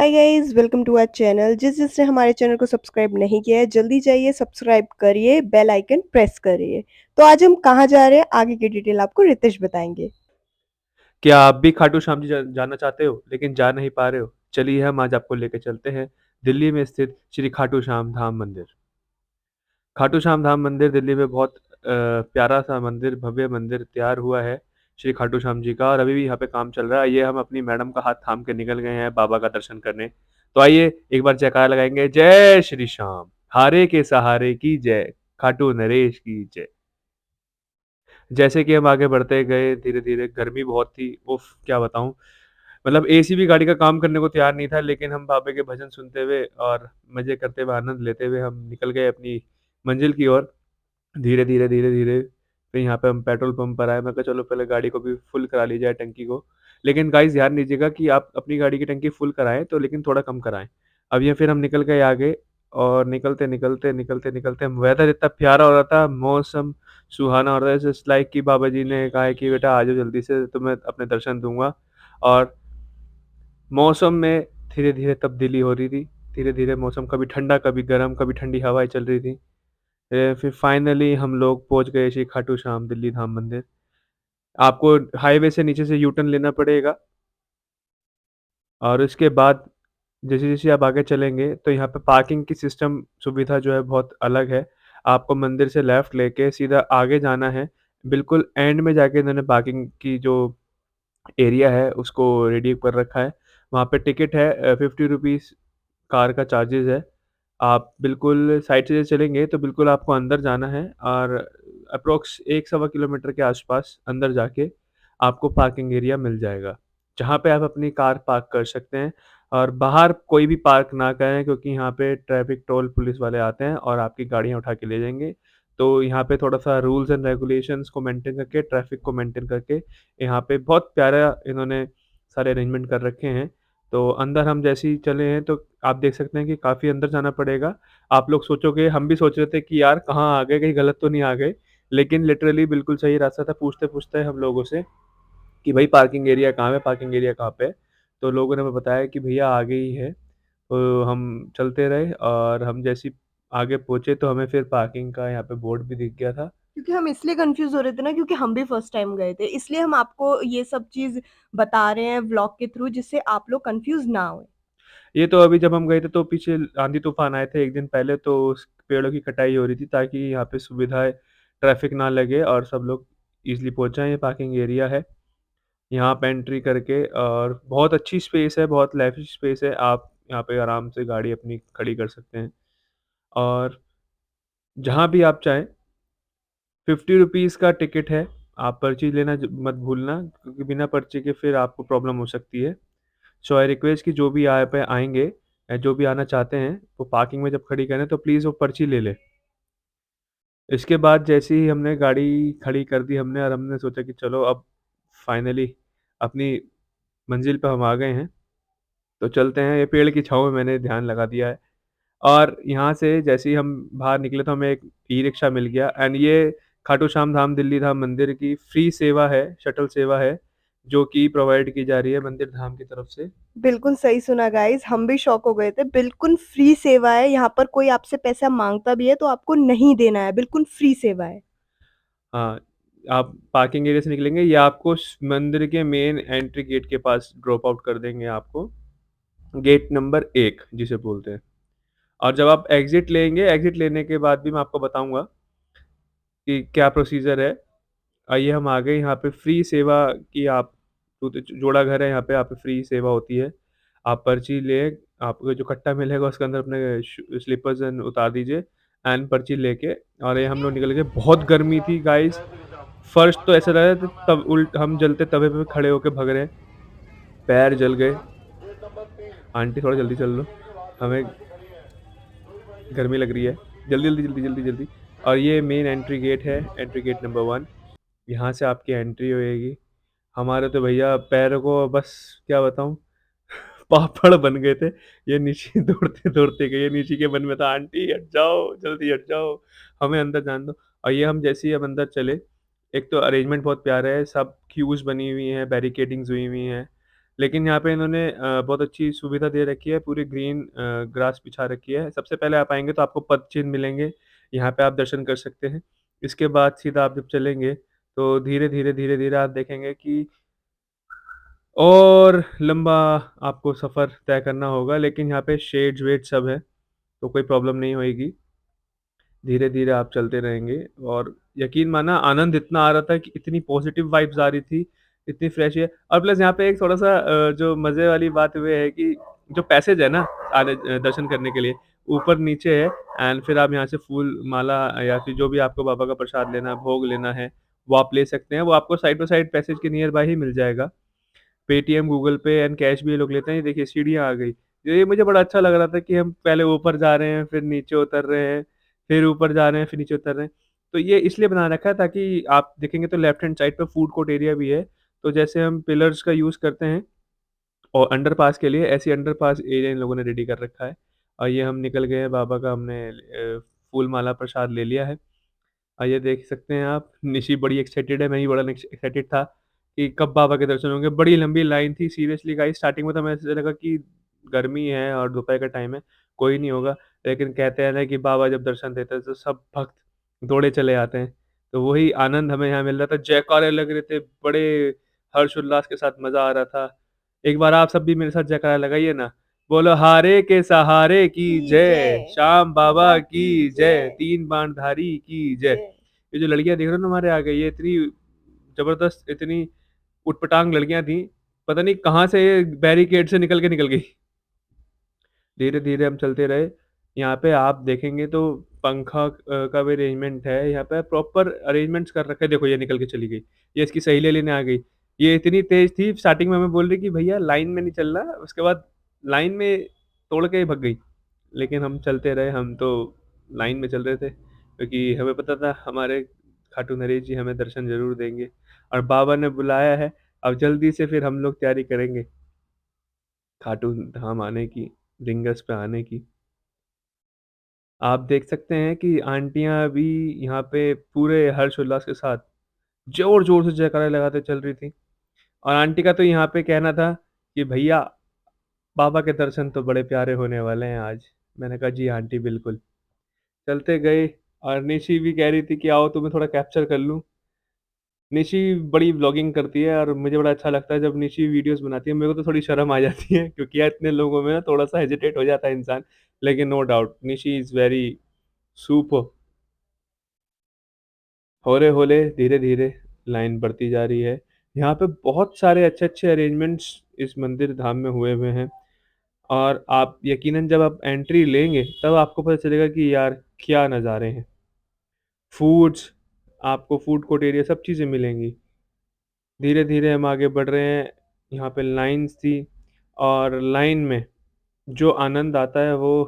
Hi guys welcome to our channel. जिसने हमारे channel को सब्सक्राइब नहीं किया है जल्दी जाइए सब्सक्राइब करिए, बेल आइकन प्रेस करिए। तो आज हम कहाँ जा रहे हैं आगे की डिटेल आपको रितेश बताएंगे। क्या आप भी खाटू श्याम जी जाना चाहते हो लेकिन जा नहीं पा रहे हो? चलिए हम आज आपको लेके चलते हैं दिल्ली में स्थित श्री खाटू श्याम धाम मंदिर। खाटू श्याम धाम मंदिर दिल्ली में बहुत प्यारा सा मंदिर, भव्य मंदिर तैयार हुआ है श्री खाटू श्याम जी का, और अभी भी यहाँ पे काम चल रहा है। ये हम अपनी मैडम का हाथ थाम के निकल गए हैं बाबा का दर्शन करने। तो आइए एक बार जयकारा लगाएंगे, जय श्री श्याम, हारे के सहारे की जय, खाटू नरेश की जय। जैसे कि हम आगे बढ़ते गए धीरे-धीरे, गर्मी बहुत थी, उफ़! क्या बताऊँ। मतलब एसी भी गाड़ी का काम करने को तैयार नहीं था, लेकिन हम बाबा के भजन सुनते हुए और मज़े करते हुए, आनंद लेते हुए हम निकल गए अपनी मंज़िल की ओर। धीरे-धीरे, धीरे-धीरे फिर यहाँ पे हम पेट्रोल पंप पर आए। मैं कहा चलो पहले गाड़ी को भी फुल करा ली जाए, टंकी को। लेकिन गाइस ध्यान दीजिएगा कि आप अपनी गाड़ी की टंकी फुल कराएँ तो लेकिन थोड़ा कम कराएँ। अब ये फिर हम निकल गए आगे, और निकलते वेदर इतना प्यारा हो रहा था, मौसम सुहाना हो रहा था, जस्ट लाइक कि बाबा जी ने कहा है कि बेटा आ जाओ जल्दी से, तुम्हें अपने दर्शन दूँगा। और मौसम में धीरे-धीरे तब्दीली हो रही थी। धीरे-धीरे मौसम कभी ठंडा, कभी गरम, कभी ठंडी हवाएँ चल रही थी। फिर फाइनली हम लोग पहुँच गए श्री खाटू श्याम दिल्ली धाम मंदिर। आपको हाईवे से नीचे से यू टर्न लेना पड़ेगा, और उसके बाद जैसे-जैसे आप आगे चलेंगे तो यहाँ पे पार्किंग की सिस्टम सुविधा जो है बहुत अलग है। आपको मंदिर से लेफ्ट लेके सीधा आगे जाना है। बिल्कुल एंड में जाके इन्होंने पार्किंग की जो एरिया है उसको रेडी कर रखा है। वहाँ पे टिकट है, ₹50 कार का चार्जेज़ है। आप बिल्कुल साइड से चलेंगे तो बिल्कुल आपको अंदर जाना है, और अप्रॉक्स 1 सवा किलोमीटर के आसपास अंदर जाके आपको पार्किंग एरिया मिल जाएगा, जहाँ पे आप अपनी कार पार्क कर सकते हैं। और बाहर कोई भी पार्क ना करें, क्योंकि यहाँ पे ट्रैफिक टोल पुलिस वाले आते हैं और आपकी गाड़ियाँ उठा के ले जाएँगे। तो यहाँ पे थोड़ा-सा रूल्स एंड रेगुलेशंस को मेंटेन करके, ट्रैफिक को मेंटेन करके, यहाँ पे बहुत प्यारा इन्होंने सारे अरेंजमेंट कर रखे हैं। तो अंदर हम जैसे ही चले हैं तो आप देख सकते हैं कि काफ़ी अंदर जाना पड़ेगा। आप लोग सोचोगे, हम भी सोच रहे थे कि यार कहाँ आ गए, कहीं गलत तो नहीं आ गए? लेकिन लिटरली बिल्कुल सही रास्ता था। पूछते-पूछते हम लोगों से कि भाई पार्किंग एरिया कहाँ है, पार्किंग एरिया कहाँ पे है? तो लोगों ने हमें बताया कि भैया आगे ही है। तो हम चलते रहे, और हम जैसे ही आगे पहुँचे तो हमें फिर पार्किंग का यहाँ पे बोर्ड भी दिख गया था। क्योंकि हम इसलिए कंफ्यूज हो रहे थे ना, क्योंकि हम भी फर्स्ट टाइम गए थे, इसलिए हम आपको ये सब चीज बता रहे हैं व्लॉग के थ्रू, जिससे आप लोग कंफ्यूज ना हो। ये तो अभी जब हम गए थे तो पीछे आंधी-तूफ़ान आए थे 1 दिन पहले, तो उस पेड़ों की कटाई हो रही थी ताकि यहाँ पे सुविधाएँ, ट्रैफ़िक ना लगे और सब लोग ईज़िली पहुँच जाएँ। ये पार्किंग एरिया है। यहाँ पे एंट्री करके, और बहुत अच्छी स्पेस है, बहुत लेविश स्पेस है। आप यहाँ पे आराम से गाड़ी अपनी खड़ी कर सकते हैं, और जहाँ भी आप चाहें, ₹50 का टिकट है। आप पर्ची लेना ज मत भूलना, क्योंकि बिना पर्ची के फिर आपको प्रॉब्लम हो सकती है। सो आई रिक्वेस्ट कि जो भी यहाँ पे आएँगे, जो भी आना चाहते हैं, वो पार्किंग में जब खड़ी करें तो प्लीज़ वो पर्ची ले लें। इसके बाद जैसे ही हमने गाड़ी खड़ी कर दी हमने, और हमने सोचा कि चलो अब फाइनली अपनी मंज़िल पे हम आ गए हैं, तो चलते हैं। ये पेड़ की छाँव में मैंने ध्यान लगा दिया है, और यहाँ से जैसे ही हम बाहर निकले तो हमें एक ई-रिक्शा मिल गया, एंड ये खाटू श्याम धाम दिल्ली धाम मंदिर की फ्री सेवा है, शटल सेवा है, जो कि प्रोवाइड की जा रही है मंदिर धाम की तरफ से। बिल्कुल सही सुना गाइस, हम भी शॉक हो गए थे। बिल्कुल फ्री सेवा है, यहाँ पर कोई आपसे पैसा मांगता भी है तो आपको नहीं देना है, बिल्कुल फ्री सेवा है। हाँ, आप पार्किंग एरिया से निकलेंगे, ये आपको स मंदिर के मेन एंट्री गेट के पास ड्रॉप आउट कर देंगे आपको, गेट नंबर 1 जिसे बोलते हैं। और जब आप एग्ज़िट लेंगे, एग्ज़िट लेने के बाद भी मैं आपको बताऊँगा कि क्या प्रोसीजर है। आइए हम आ गए यहाँ पे फ्री सेवा की, आप जोड़ा घर है यहाँ पे, यहाँ पे फ्री सेवा होती है। आप पर्ची लें, आपको जो कट्टा मिलेगा उसके अंदर अपने स्लीपर्स एंड उतार दीजिए, एंड पर्ची लेके, और ये हम लोग निकल गए। बहुत गर्मी थी गाइस, फर्स्ट तो ऐसा लग रहा था तब उल्ट हम जलते तवे पे खड़े होके भग रहे हैं, पैर जल गए। आंटी थोड़ा जल्दी चल लो, हमें गर्मी लग रही है। जल्दी, जल्दी, जल्दी, जल्दी, जल्दी। और ये मेन एंट्री गेट है, एंट्री गेट नंबर 1। यहाँ से आपकी एंट्री होएगी। हमारे तो भैया पैरों को बस क्या बताऊँ, पापड़ बन गए थे। ये नीचे दौड़ते-दौड़ते गए, नीचे के मन में था आंटी हट जाओ, जल्दी हट जाओ, हमें अंदर जाने दो। और ये हम जैसे ही हम अंदर चले, एक तो अरेंजमेंट बहुत प्यारा है, सब क्यूज़ बनी हुई हैं, बैरिकेडिंग्स हुई हुई हैं, लेकिन यहाँ पे इन्होंने बहुत अच्छी सुविधा दे रखी है, पूरी ग्रीन ग्रास बिछा रखी है। सबसे पहले आप आएँगे तो आपको पदचिन्ह मिलेंगे, यहाँ पे आप दर्शन कर सकते हैं। इसके बाद सीधा आप जब चलेंगे, तो धीरे-धीरे, धीरे-धीरे आप देखेंगे कि और लंबा आपको सफ़र तय करना होगा, लेकिन यहाँ पे शेड्स-वेड्स सब है, तो कोई प्रॉब्लम नहीं होएगी। धीरे-धीरे आप चलते रहेंगे और यकीन माना आनंद इतना आ रहा था कि इतनी पॉज़िटिव वाइब्स आ रही थी, इतनी फ्रेश है और प्लस यहाँ पे एक थोड़ा-सा जो मज़े वाली बात वो है कि जो पैसेज है ना दर्शन करने के लिए, ऊपर-नीचे है एंड फिर आप यहाँ से फूल माला या फिर जो भी आपको बाबा का प्रसाद लेना है, भोग लेना है, वो आप ले सकते हैं। वो आपको साइड बाय साइड पैसेज के नियर बाय ही मिल जाएगा। पेटीएम, गूगल पे एंड कैश भी ये लोग लेते हैं। ये देखिए सीढ़ियाँ आ गई। ये मुझे बड़ा अच्छा लग रहा था कि हम पहले ऊपर जा रहे हैं, फिर नीचे उतर रहे हैं, फिर ऊपर जा रहे हैं, फिर नीचे उतर रहे हैं। तो ये इसलिए बना रखा है ताकि आप देखेंगे तो लेफ्ट हैंड साइड पे फूड कोर्ट एरिया भी है। तो जैसे हम पिलर्स का यूज़ करते हैं और अंडरपास के लिए, ऐसे ही अंडरपास एरिया इन लोगों ने रेडी कर रखा है। और ये हम निकल गए हैं बाबा का हमने फूल माला प्रसाद ले लिया है। ये देख सकते हैं आप, निशी बड़ी एक्साइटेड है, मैं भी बड़ा एक्साइटेड था कि कब बाबा के दर्शन होंगे। बड़ी लंबी लाइन थी सीरियसली गाइस स्टार्टिंग में तो मैं ऐसे लगा कि गर्मी है और दोपहर का टाइम है, कोई नहीं होगा। लेकिन कहते हैं ना कि बाबा जब दर्शन देते हैं तो सब भक्त दौड़े चले आते हैं। तो वही आनंद हमें यहाँ मिल रहा था, जयकारे लग रहे थे, बड़े हर्ष-उल्लास के साथ मज़ा आ रहा था। एक बार आप सब भी मेरे साथ जयकारा लगाइए ना, बोलो हारे के सहारे की की जय, जय, श्याम बाबा बाबा की की जय, जय, तीन बाणधारी की जय। जय। ये जो लड़कियाँ देख रहे हो ना हमारे आगे, ये इतनी ज़बरदस्त, इतनी उटपटांग लड़कियाँ थीं, पता नहीं कहाँ से ये बैरिकेड से निकल गई। धीरे-धीरे हम चलते रहे। यहाँ पे आप देखेंगे तो पंखा का भी अरेंजमेंट है, यहाँ पे प्रॉपर अरेंजमेंट्स कर रखे हैं। देखो ये निकल के चली गई, ये इसकी सहेलियाँ लेने आ गई। ये इतनी तेज़ थी स्टार्टिंग में हमें बोल रही कि भैया लाइन में नहीं चलना, उसके बाद लाइन में तोड़ के ही भग गई। लेकिन हम चलते रहे, हम तो लाइन में चल रहे थे, क्योंकि हमें पता था हमारे खाटू नरेश जी हमें दर्शन ज़रूर देंगे और बाबा ने बुलाया है, अब जल्दी से फिर हम लोग तैयारी करेंगे खाटू धाम आने की, रिंगस पे आने की। आप देख सकते हैं कि आंटियाँ भी यहाँ पे पूरे हर्ष-उल्लास के साथ ज़ोर-ज़ोर से जयकारे लगाते चल रही थीं और आंटी का तो यहाँ पे कहना था कि भैया बाबा के दर्शन तो बड़े प्यारे होने वाले हैं आज। मैंने कहा जी आंटी बिल्कुल। चलते गए और निशी भी कह रही थी कि आओ तुम्हें थोड़ा कैप्चर कर लूँ। निशी बड़ी व्लॉगिंग करती है और मुझे बड़ा अच्छा लगता है जब निशी वीडियोज़ बनाती है। मेरे को तो थोड़ी शर्म आ जाती है क्योंकि यार इतने लोगों में ना थोड़ा-सा हेजिटेट हो जाता है इंसान। लेकिन no doubt Nishi is very superb! हौले-हौले, धीरे-धीरे लाइन बढ़ती जा रही है। यहाँ पे बहुत सारे अच्छे-अच्छे अरेंजमेंट्स इस मंदिर धाम में हुए हुए हैं और आप यकीनन जब आप एंट्री लेंगे, तब आपको पता चलेगा कि यार क्या नज़ारे हैं। फूड्स आपको फूड कोर्ट एरिया सब चीज़ें मिलेंगी। धीरे-धीरे हम आगे बढ़ रहे हैं, यहाँ पे लाइन्स थी और लाइन में जो आनंद आता है वो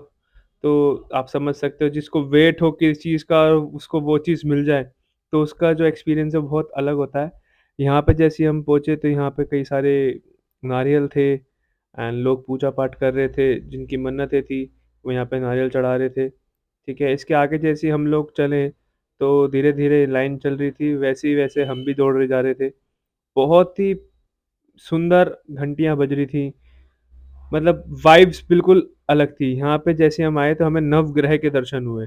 तो आप समझ सकते हो जिसको वेट हो किसी चीज़ का और उसको वो चीज़ मिल जाए, तो उसका जो एक्सपीरियंस है वो बहुत अलग होता है। यहाँ पे जैसे ही हम पहुँचे तो यहाँ पे कई सारे नारियल थे एंड लोग पूजा-पाठ कर रहे थे, जिनकी मन्नतें थी, वो यहाँ पे नारियल चढ़ा रहे थे, ठीक है? इसके आगे जैसे ही हम लोग चले, तो धीरे-धीरे लाइन चल रही थी, वैसे ही वैसे हम भी दौड़े जा रहे थे। बहुत ही सुंदर घंटियाँ बज रही थी। मतलब वाइब्स बिल्कुल अलग थी। यहाँ पे जैसे हम आए तो हमें नवग्रह के दर्शन हुए।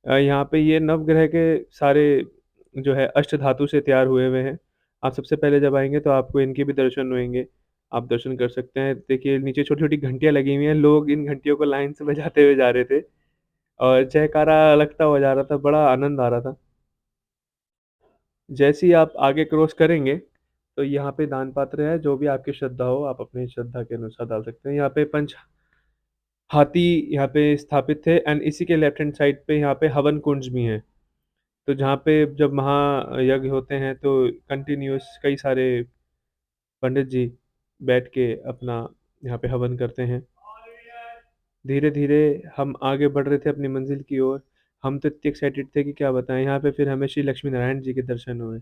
यहाँ पे ये नवग्रह के सारे जो है अष्टधातु से तैयार हुए हुए हैं। आप सबसे पहले जब आएँगे तो आपको इनके भी दर्शन होंगे। आप दर्शन कर सकते हैं। देखिए नीचे छोटी-छोटी घंटियाँ लगी हुई हैं। लोग इन घंटियों को लाइन से बजाते हुए जा रहे थे और जयकारा लगता हुआ जा रहा था। बड़ा आनंद आ रहा था। जैसे ही आप आगे क्रॉस करेंगे, तो यहाँ पे दान पात्र है, जो भी आपकी श्रद्धा हो, आप अपनी श्रद्धा के अनुसार डाल सकते हैं। यहाँ पे पंच हाथी यहाँ पे स्थापित थे एंड इसी के लेफ्ट हैंड साइड पे यहाँ पे हवन कुंड भी हैं। तो जहाँ पे जब महायज्ञ होते हैं तो कंटिन्यूअस कई सारे पंडित जी बैठ के अपना यहाँ पे हवन करते हैं। धीरे-धीरे हम आगे बढ़ रहे थे अपनी मंज़िल की ओर। हम तो इतने एक्साइटेड थे कि क्या बताएँ, यहाँ पे फिर हमें श्री लक्ष्मी नारायण जी के दर्शन हुए।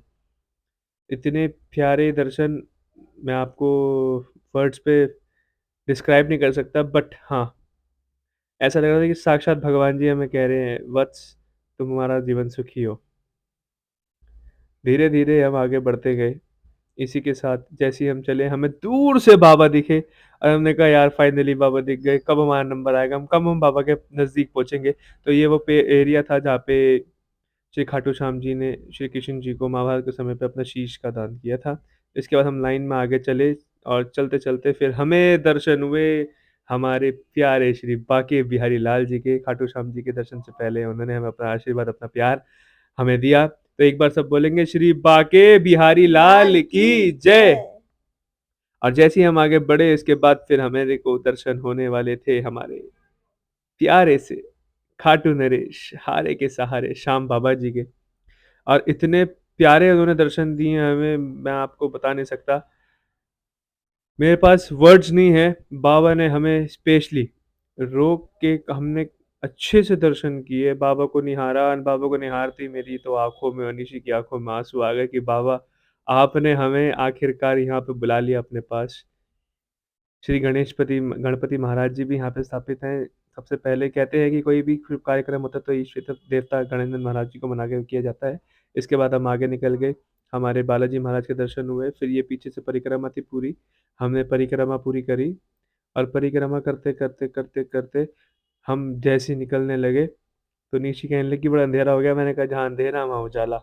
इतने प्यारे दर्शन मैं आपको वर्ड्स पे डिस्क्राइब नहीं कर सकता बट हाँ, ऐसा लग रहा था कि साक्षात भगवान जी हमें कह रहे हैं, "वत्स तुम्हारा जीवन सुखी हो।" धीरे-धीरे हम आगे बढ़ते गए। इसी के साथ जैसे ही हम चले, हमें दूर से बाबा दिखे और हमने कहा यार फाइनली बाबा दिख गए, कब हमारा नंबर आएगा, कब हम बाबा के नज़दीक पहुँचेंगे। तो ये वो पे एरिया था जहाँ पे श्री खाटू श्याम जी ने श्री कृष्ण जी को महाभारत के समय पे अपना शीश का दान किया था। इसके बाद हम लाइन में आगे चले और चलते-चलते फिर हमें दर्शन हुए हमारे प्यारे श्री बांके बिहारी लाल जी के। खाटू श्याम जी के दर्शन से पहले उन्होंने हमें अपना आशीर्वाद, अपना प्यार हमें दिया। तो एक बार सब बोलेंगे श्री बांके बिहारी लाल लाल की की जय। जय। और जैसे ही हम आगे बढ़े इसके बाद फिर हमारे को दर्शन होने वाले थे हमारे प्यारे से खाटू नरेश, हारे के सहारे श्याम बाबा जी के। और इतने प्यारे उन्होंने दर्शन दिए हमें, मैं आपको बता नहीं सकता। मेरे पास वर्ड्स नहीं है। बाबा ने हमें स्पेशली रोक के हमने अच्छे से दर्शन किए। बाबा को निहारा और बाबा को निहारते ही मेरी तो आँखों में और निशी की आँखों में आँसू आ गए कि बाबा आपने हमें आखिरकार यहाँ पे बुला लिया अपने पास। श्री गणपति महाराज जी भी यहाँ पे स्थापित हैं। सबसे पहले कहते हैं कि कोई भी शुभ कार्यक्रम होता है तो इष्ट देवता गणेंद्र महाराज जी को मना के किया जाता है। इसके बाद हम आगे निकल गए, हमारे बालाजी महाराज के दर्शन हुए, फिर ये पीछे से परिक्रमा थी पूरी, हमने परिक्रमा पूरी करी और परिक्रमा करते हम जैसे ही निकलने लगे, तो निशी कहने लगी बड़ा अंधेरा हो गया, मैंने कहा जहाँ अंधेरा वहाँ उजाला।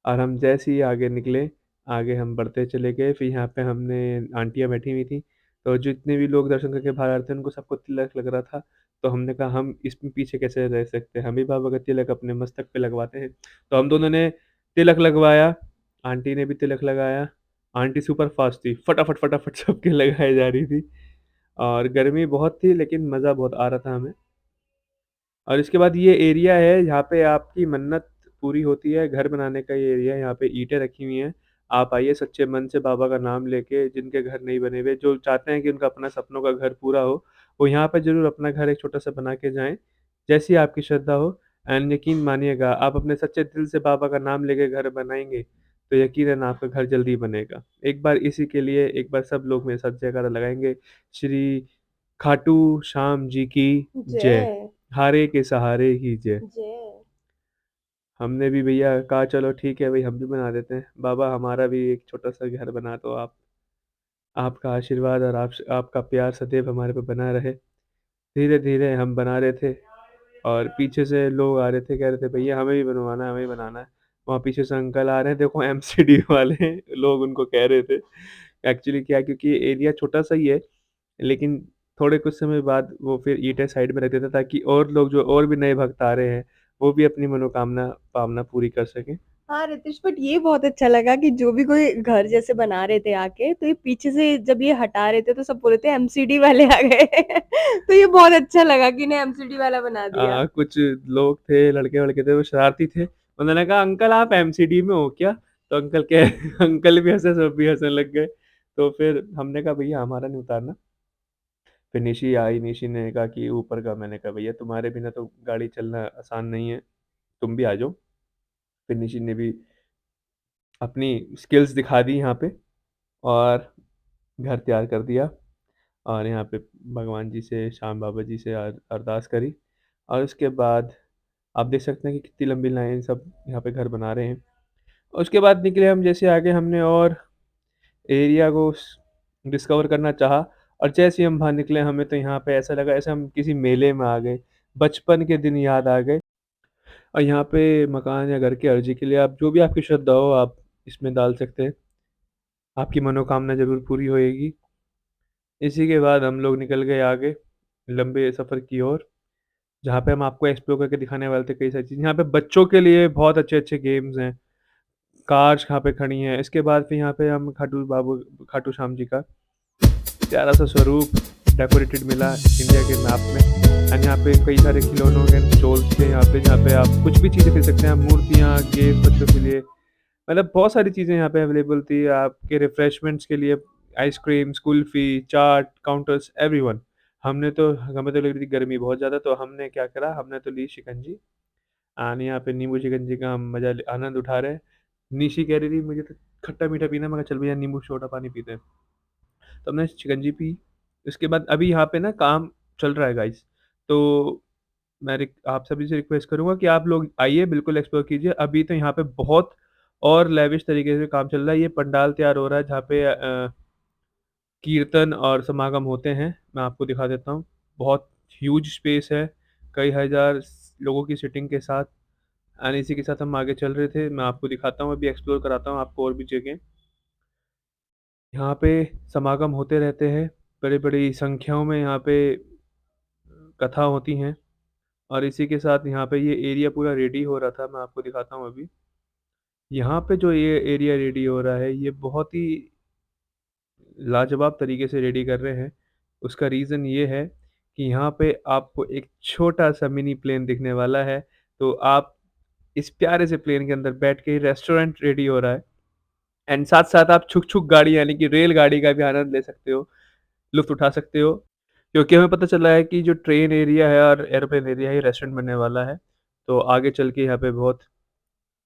और हम जैसे ही आगे निकले, आगे हम बढ़ते चले गए, फिर यहाँ पे हमने आंटियाँ बैठी हुई थीं, तो जितने भी लोग दर्शन करके बाहर आ रहे थे, उनको सबको तिलक लग रहा था। तो हमने कहा हम इसमें पीछे कैसे रह सकते हैं, हम भी बाबा का तिलक अपने मस्तक पे लगवाते हैं। तो हम दोनों ने तिलक लगवाया, आंटी ने भी तिलक लगाया। आंटी सुपर फ़ास्ट थी, फटाफट, फटाफट सबके लगाई जा रही थी और गर्मी बहुत थी लेकिन मज़ा बहुत आ रहा था हमें। और इसके बाद ये एरिया है जहाँ पे आपकी मन्नत पूरी होती है, घर बनाने का ये एरिया है, यहाँ पे ईंटें रखी हुई हैं। आप आइए सच्चे मन से बाबा का नाम लेके, जिनके घर नहीं बने हुए, जो चाहते हैं कि उनका अपना सपनों का घर पूरा हो, वो यहाँ पे ज़रूर अपना घर एक छोटा-सा बना के जाएँ, जैसी आपकी श्रद्धा हो। एंड यकीन मानिएगा, आप अपने सच्चे दिल से बाबा का नाम लेके घर बनाएँगे, तो यकीनन आपका घर जल्दी बनेगा। एक बार इसी के लिए एक बार सब लोग मेरे साथ जयकारा लगाएँगे, श्री खाटू श्याम जी की जय। जय। हारे के सहारे की जय। जय। हमने भी भैया कहा चलो ठीक है भाई हम भी बना देते हैं। बाबा हमारा भी एक छोटा-सा घर बना दो आप। आपका आशीर्वाद और आपका प्यार सदैव हमारे पे बना रहे। धीरे-धीरे हम बना रहे थे और पीछे से लोग आ रहे थे, कह रहे थे भैया हमें भी बनवाना है, हमें भी बनाना है। वहाँ पीछे से अंकल आ रहे हैं, देखो एमसीडी वाले लोग उनको कह रहे थे। एक्चुअली क्या है क्योंकि एरिया छोटा-सा ही है, लेकिन थोड़े कुछ समय बाद वो फिर ईंटें साइड में रख देता ताकि और लोग जो और भी नए भक्त आ रहे हैं, वो भी अपनी मनोकामना कामना पूरी कर सकें। हाँ, रितेश बट ये बहुत अच्छा लगा कि जो भी कोई घर जैसे बना रहे थे आके, तो ये पीछे से जब ये हटा रहे थे तो सब बोल रहे थे एमसीडी वाले आ गए। तो ये बहुत अच्छा लगा कि इन्हें एमसीडी वाला बना दिया। कुछ लोग थे, लड़के-वड़के थे, वो शरारती थे। उन्होंने कहा, "अंकल आप एमसीडी में हो क्या?" तो अंकल कह अंकल भी हँसे, सब भी हँसने लग गए। तो फिर हमने कहा, "भैया हमारा नहीं उतारना।" फिर निशी आई, निशी ने कहा कि ऊपर का, मैंने कहा, "भैया तुम्हारे बिना तो गाड़ी चलना आसान नहीं है, तुम भी आ जाओ।" फिर निशी ने भी अपनी स्किल्स दिखा दी यहाँ पे और घर तैयार कर दिया और यहाँ पे भगवान जी से, श्याम बाबा जी से अरदास करी और उसके बाद आप देख सकते हैं कि कितनी लंबी लाइन, सब यहाँ पे घर बना रहे हैं। उसके बाद निकले हम, जैसे आगे हमने और एरिया को डिस्कवर करना चाहा और जैसे ही हम बाहर निकले हमें तो यहाँ पे ऐसा लगा ऐसे हम किसी मेले में आ गए। बचपन के दिन याद आ गए और यहाँ पे मकान या घर की अर्ज़ी के लिए आप जो भी आपकी श्रद्धा हो आप इसमें डाल सकते हैं। आपकी मनोकामना ज़रूर पूरी होएगी। इसी के बाद हम लोग निकल गए आगे लंबे सफ़र की ओर, जहाँ पे हम आपको एक्सप्लोर करके दिखाने वाले थे कई सारी चीज़ें। यहाँ पे बच्चों के लिए बहुत अच्छे-अच्छे गेम्स हैं। कार्स यहाँ पे खड़ी हैं। इसके बाद फिर यहाँ पे हम खाटू श्याम जी का प्यारा-सा स्वरूप डेकोरेटेड मिला इंडिया के मैप में एंड यहाँ पे कई सारे खिलौनों के स्टॉल्स थे यहाँ पे, जहाँ पे आप कुछ भी चीज़ें खरीद सकते हैं। मूर्तियाँ, गेम्स बच्चों के लिए, मतलब बहुत सारी चीज़ें यहाँ पे अवेलेबल थी। आपके रिफ्रेशमेंट्स के लिए आइसक्रीम्स, कुल्फ़ी, चाट, काउंटर्स, एवरीवन। हमें तो लग रही थी गर्मी बहुत ज़्यादा, तो हमने क्या करा, हमने तो ली शिकंजी एंड यहाँ पे नींबू शिकंजी का हम आनंद उठा रहे हैं। निशी कह रही थी मुझे तो खट्टा-मीठा पीना है, मैं कहा चल भैया नींबू सोडा पानी पीते हैं। तो हमने शिकंजी पी। उसके बाद अभी यहाँ पे ना काम चल रहा है गाइस, तो मैं आप सभी से रिक्वेस्ट करूँगा कि आप लोग आइए, बिल्कुल एक्सप्लोर कीजिए। अभी तो यहाँ पे बहुत और लेविश तरीके से काम चल रहा है। ये पंडाल तैयार हो रहा है जहाँ पे कीर्तन और समागम होते हैं। मैं आपको दिखा देता हूँ। बहुत ह्यूज स्पेस है, कई हज़ार लोगों की सीटिंग के साथ। एंड इसी के साथ हम आगे चल रहे थे। मैं आपको दिखाता हूँ, अभी एक्सप्लोर कराता हूँ आपको और भी जगह। यहाँ पे समागम होते रहते हैं, बड़ी-बड़ी संख्याओं में यहाँ पे कथा होती हैं। और इसी के साथ यहाँ पे ये एरिया पूरा रेडी हो रहा था, मैं आपको दिखाता हूँ अभी। यहाँ पे जो ये एरिया रेडी हो रहा है, ये बहुत ही लाजवाब तरीके से रेडी कर रहे हैं। उसका रीज़न ये है कि यहाँ पे आपको एक छोटा-सा मिनी प्लेन दिखने वाला है, तो आप इस प्यारे से प्लेन के अंदर बैठ के रेस्टोरेंट रेडी हो रहा है। एंड साथ-साथ आप छुक-छुक गाड़ी यानी कि रेलगाड़ी का भी आनंद ले सकते हो, लुफ़्त उठा सकते हो। क्योंकि हमें पता चला है कि जो ट्रेन एरिया है और एयरप्लेन एरिया है, ये रेस्टोरेंट बनने वाला है। तो आगे चल के यहाँ पे बहुत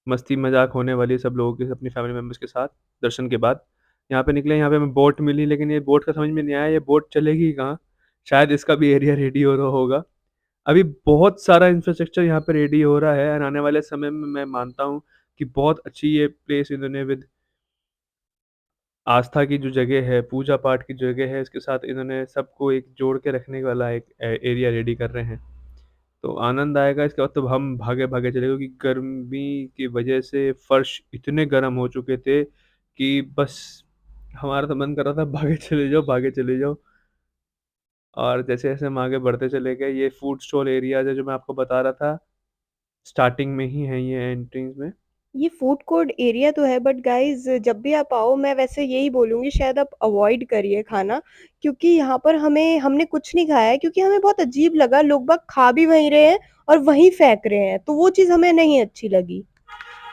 मस्ती-मज़ाक होने वाली है सब लोगों के, अपनी फैमिली मेंबर्स के साथ दर्शन के बाद। यहाँ पे निकले, यहाँ पे हमें बोट मिली, लेकिन ये बोट का समझ में नहीं आया, ये बोट चलेगी कहाँ? शायद इसका भी एरिया रेडी हो रहा होगा। अभी बहुत सारा इंफ्रास्ट्रक्चर यहाँ पे रेडी हो रहा है, और आने वाले समय में मैं मानता हूँ कि बहुत अच्छी ये प्लेस इन्होंने विद आस्था की जो जगह है, पूजा-पाठ की जगह है, इसके साथ इन्होंने सबको एक जोड़ के रखने वाला एक एरिया रेडी कर रहे हैं। तो आनंद आएगा इसके बाद, तो हम भागे-भागे चले, क्योंकि गर्मी की वजह से फर्श इतने गर्म हो चुके थे कि बस हमारा तो मन कर रहा था भागे चले जाओ। और जैसे-जैसे हम आगे बढ़ते चले गए, ये फूड स्टॉल एरियाज़ है जो मैं आपको बता रहा था, स्टार्टिंग में ही है ये एंट्रीज़ में। ये फूड कोर्ट एरिया तो है बट गाइज़ जब भी आप आओ मैं वैसे यही बोलूँगी शायद आप अवॉइड करिए खाना क्योंकि यहाँ पर हमने कुछ नहीं खाया है क्योंकि हमें बहुत अजीब लगा लोग बाग खा भी वहीं रहे हैं और वहीं फेंक रहे हैं, तो वो चीज़ हमें नहीं अच्छी लगी।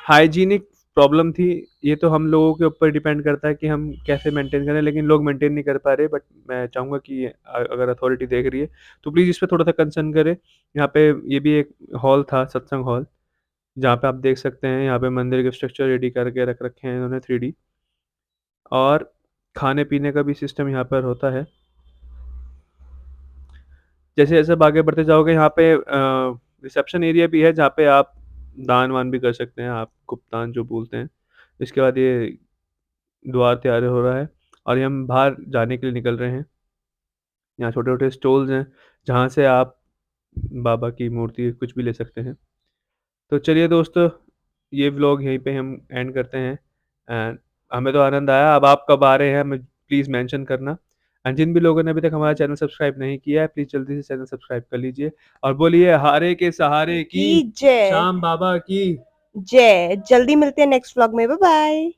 हाइजीनिक प्रॉब्लम थी, ये तो हम लोगों के ऊपर डिपेंड करता है कि हम कैसे मेंटेन करें, लेकिन लोग मेंटेन नहीं कर पा रहे। बट मैं चाहूँगा कि अगर अथॉरिटी देख रही है, तो प्लीज़ इस पे थोड़ा-सा कंसर्न करें। यहाँ पे ये भी एक हॉल था, सत्संग हॉल, जहाँ पे आप देख सकते हैं, यहाँ पे मंदिर के स्ट्रक्चर रेडी करके रख रखे हैं इन्होंने 3D। और खाने-पीने का भी सिस्टम यहाँ पर होता है। जैसे-जैसे आप आगे बढ़ते जाओगे, यहाँ पे रिसेप्शन एरिया भी है, जहाँ पे आप दान-वान भी कर सकते हैं, आप गुप्तान जो बोलते हैं। इसके बाद ये द्वार तैयार हो रहा है, और ये हम बाहर जाने के लिए निकल रहे हैं। यहाँ छोटे-छोटे स्टॉल्स हैं, जहाँ से आप बाबा की मूर्ति कुछ भी ले सकते हैं। तो चलिए दोस्तों, ये व्लॉग यहीं पे हम एंड करते हैं। एंड हमें तो आनंद आया, अब आप कब आ रहे हैं हमें प्लीज़ मेंशन करना। एंड जिन भी लोगों ने अभी तक हमारा चैनल सब्सक्राइब नहीं किया है, प्लीज़ जल्दी से चैनल सब्सक्राइब कर लीजिए, और बोलिए हारे के सहारे की, की जय। श्याम बाबा की जय। जल्दी मिलते हैं नेक्स्ट व्लॉग में, बाय-बाय।